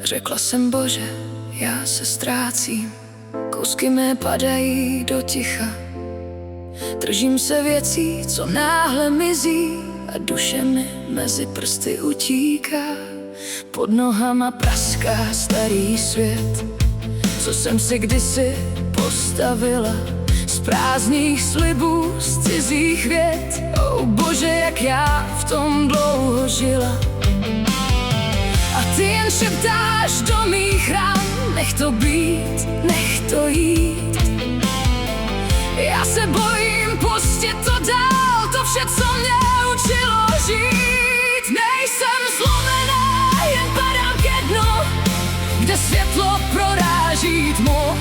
Řekla jsem, Bože, já se ztrácím, kousky mé padají do ticha. Držím se věcí, co náhle mizí, a duše mi mezi prsty utíká. Pod nohama praská starý svět, co jsem si kdysi postavila z prázdných slibů, z cizích vět. Oh Bože, jak já v tom dlouho žila. A ty jen šeptáš do mých rán, nech to být, nech to jít. Já se bojím pustit to dál, to vše, co mě učilo žít. Nejsem zlomená, jen padám ke dnu, kde světlo proráží tmu.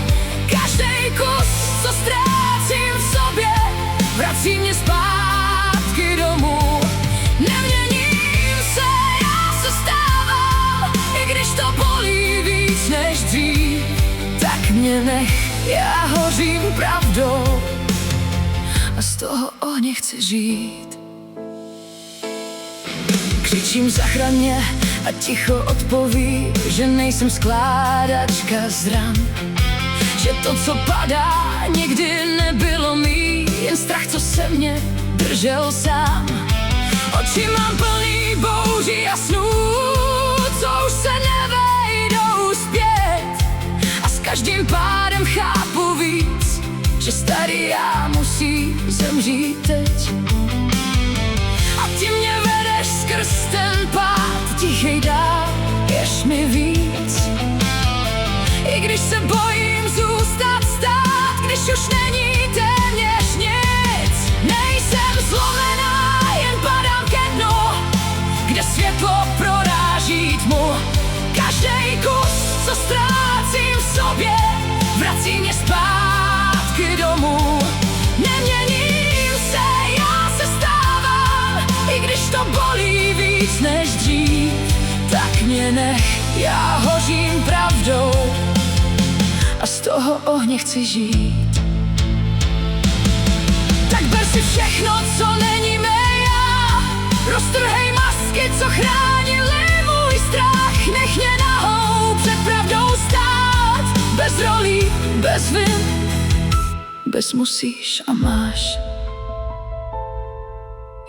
Každej kus, co ztrácím v sobě, vrací mě zpátky domů. Neměním se, já se stávám, i když to bolí víc než dřív. Tak mě nech, já hořím pravdou a z toho ohně chci žít. Křičím zachraň mě a ticho odpoví, že nejsem skládačka z ran, že to, co padá, nikdy nebylo mý, jen strach, co se mě držel sám. Oči mám plný bouří a snů, co už se nevejdou zpět, a s každým pádem chápu víc, že starý já musí zemřít teď. A ty mě vedeš skrz ten pád, tichej dál, jež mi víc. I když se bojím zůstat stát, když už není téměř nic. Nejsem zlomená, jen padám ke dnu, kde světlo proráží tmu. Každej kus, co ztrácím v sobě, vrací mě zpátky domů. Neměním se, já se stávám, i když to bolí víc než dřív. Tak mě nech, já hořím pravdou a z toho ohně chci žít. Tak ber si všechno, co není mé já, roztrhej masky, co chránily můj strach. Nech mě nahou před pravdou stát, bez rolí, bez vin, bez musíš a máš.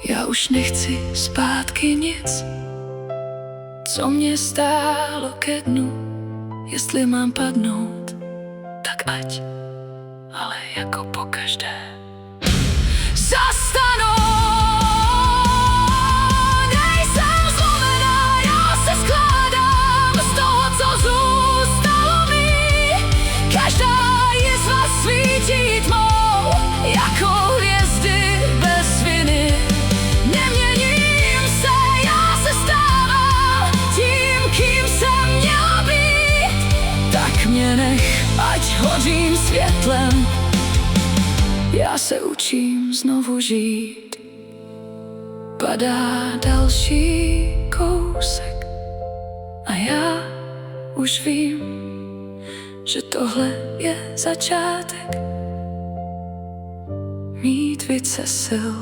Já už nechci zpátky nic, co mě stálo ke dnu. Jestli mám padnout, tak ať, ale jako pokaždé zastanu. Nejsem zlomená, já se skládám z toho, co zůstalo mi. Každá jizva svítí tmou, jako hvězdy bez viny. Neměním se, já se stávám tím, kým jsem měla být. Tak mě nech, ať hořím světlem, já se učím znovu žít. Padá další kousek a já už vím, že tohle je začátek. Mít více sil